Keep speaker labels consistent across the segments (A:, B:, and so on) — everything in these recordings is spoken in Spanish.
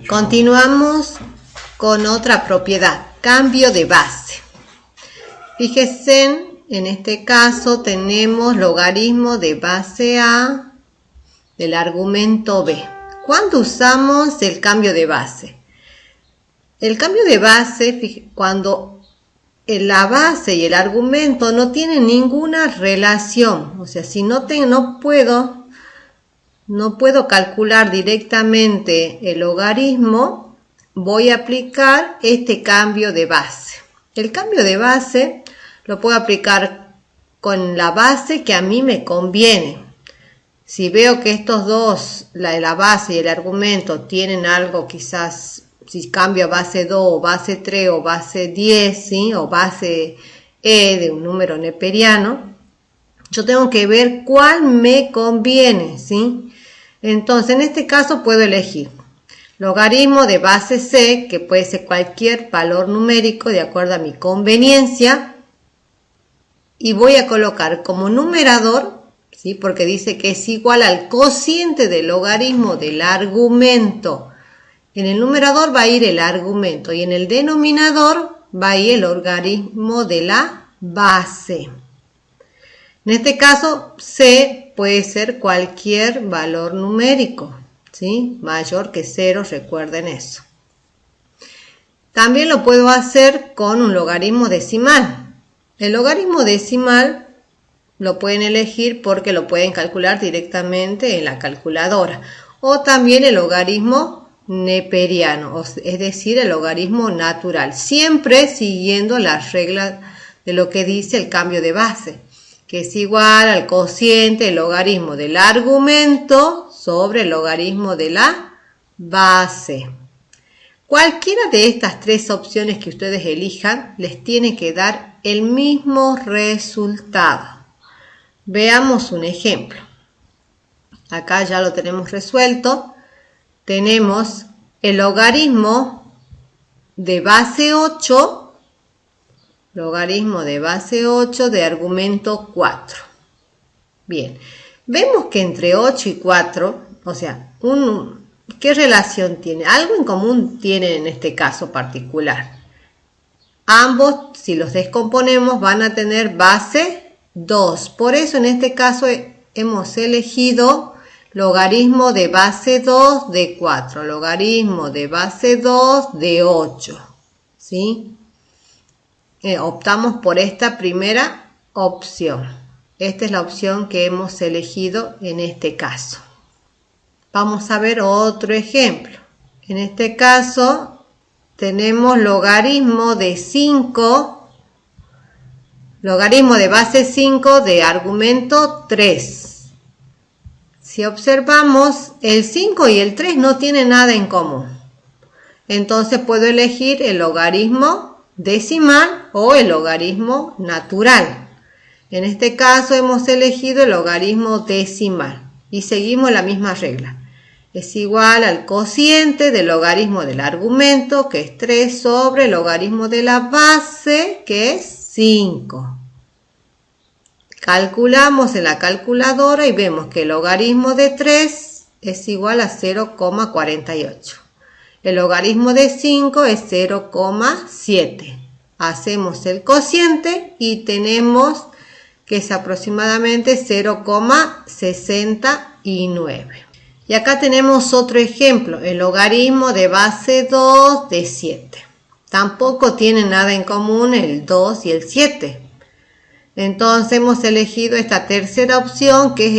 A: Continuamos con otra propiedad, cambio de base. Fíjense, en este caso tenemos logaritmo de base A del argumento B. ¿Cuándo usamos el cambio de base? El cambio de base, cuando la base y el argumento no tienen ninguna relación, o sea, si no puedo calcular directamente el logaritmo, voy a aplicar este cambio de base. El cambio de base lo puedo aplicar con la base que a mí me conviene. Si veo que estos dos, la base y el argumento, tienen algo, quizás si cambio a base 2 o base 3 o base 10, ¿sí? O base E de un número neperiano, yo tengo que ver cuál me conviene, ¿sí? Entonces, en este caso puedo elegir logaritmo de base C, que puede ser cualquier valor numérico de acuerdo a mi conveniencia, y voy a colocar como numerador, ¿sí? Porque dice que es igual al cociente del logaritmo del argumento. En el numerador va a ir el argumento y en el denominador va a ir el logaritmo de la base. En este caso, C puede ser cualquier valor numérico, ¿sí? Mayor que 0, recuerden eso. También lo puedo hacer con un logaritmo decimal. El logaritmo decimal lo pueden elegir porque lo pueden calcular directamente en la calculadora. O también el logaritmo neperiano, es decir, el logaritmo natural. Siempre siguiendo las reglas de lo que dice el cambio de base, que es igual al cociente del logaritmo del argumento sobre el logaritmo de la base. Cualquiera de estas tres opciones que ustedes elijan les tiene que dar el mismo resultado. Veamos un ejemplo. Acá ya lo tenemos resuelto. Tenemos el logaritmo de base 8, de argumento 4. Bien, vemos que entre 8 y 4, o sea, ¿qué relación tiene? Algo en común tienen en este caso particular. Ambos, si los descomponemos, van a tener base 2. Por eso en este caso hemos elegido logaritmo de base 2 de 4, logaritmo de base 2 de 8. ¿Sí? Optamos por esta primera opción. Esta es la opción que hemos elegido en este caso. Vamos a ver otro ejemplo. En este caso tenemos logaritmo de 5, logaritmo de base 5 de argumento 3. Si observamos, el 5 y el 3 no tienen nada en común. Entonces puedo elegir el logaritmo decimal o el logaritmo natural. En este caso hemos elegido el logaritmo decimal y seguimos la misma regla. Es igual al cociente del logaritmo del argumento, que es 3, sobre el logaritmo de la base, que es 5. Calculamos en la calculadora y vemos que el logaritmo de 3 es igual a 0,48. El logaritmo de 5 es 0,7. Hacemos el cociente y tenemos que es aproximadamente 0,69. Y acá tenemos otro ejemplo, el logaritmo de base 2 de 7. Tampoco tienen nada en común el 2 y el 7. Entonces hemos elegido esta tercera opción, que es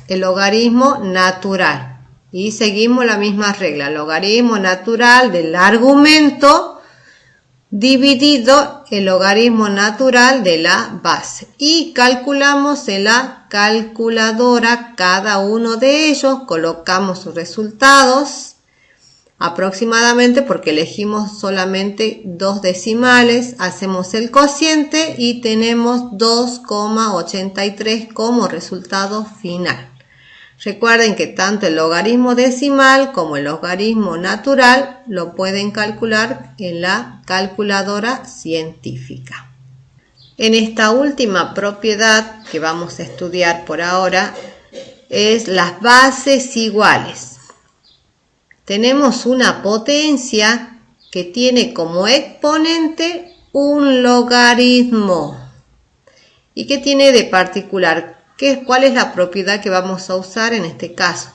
A: el logaritmo natural. Y seguimos la misma regla, logaritmo natural del argumento dividido el logaritmo natural de la base. Y calculamos en la calculadora cada uno de ellos, colocamos sus resultados aproximadamente porque elegimos solamente dos decimales, hacemos el cociente y tenemos 2,83 como resultado final. Recuerden que tanto el logaritmo decimal como el logaritmo natural lo pueden calcular en la calculadora científica. En esta última propiedad que vamos a estudiar por ahora es las bases iguales. tenemos una potencia que tiene como exponente un logaritmo. ¿Y qué tiene de particular? ¿Cuál es la propiedad que vamos a usar en este caso?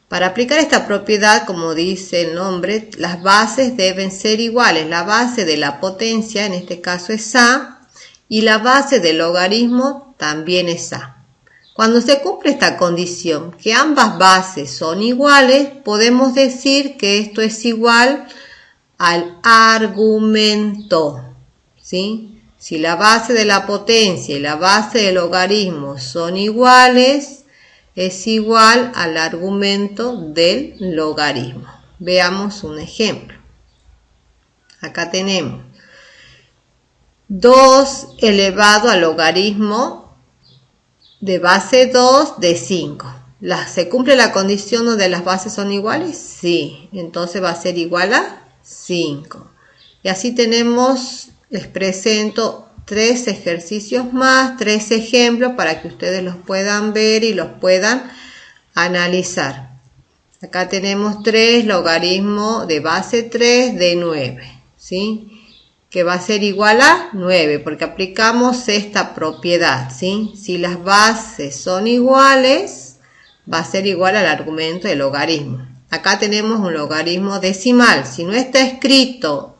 A: Para aplicar esta propiedad, como dice el nombre, las bases deben ser iguales. La base de la potencia, en este caso es A, y la base del logaritmo también es A. Cuando se cumple esta condición, que ambas bases son iguales, podemos decir que esto es igual al argumento, ¿sí? Si la base de la potencia y la base del logaritmo son iguales, es igual al argumento del logaritmo. Veamos un ejemplo. Acá tenemos 2 elevado al logaritmo de base 2 de 5. ¿Se cumple la condición donde las bases son iguales? Sí, entonces va a ser igual a 5. Y así tenemos, les presento 3 ejercicios más, 3 ejemplos para que ustedes los puedan ver y los puedan analizar. Acá tenemos 3 logaritmo de base 3 de 9, ¿sí? Que va a ser igual a 9 porque aplicamos esta propiedad, ¿sí? Si las bases son iguales, va a ser igual al argumento del logaritmo. Acá tenemos un logaritmo decimal. Si no está escrito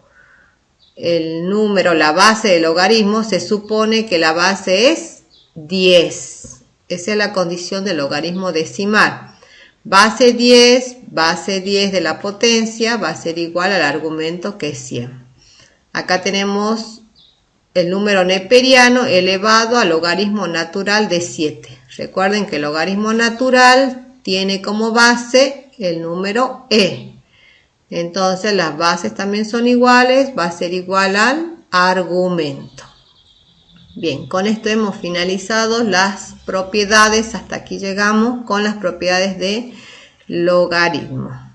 A: el número, la base del logaritmo, se supone que la base es 10. Esa es la condición del logaritmo decimal. Base 10 de la potencia va a ser igual al argumento que es 100. Acá tenemos el número neperiano elevado al logaritmo natural de 7. Recuerden que el logaritmo natural tiene como base el número e. Entonces las bases también son iguales, va a ser igual al argumento. Bien, con esto hemos finalizado las propiedades, hasta aquí llegamos con las propiedades de logaritmo.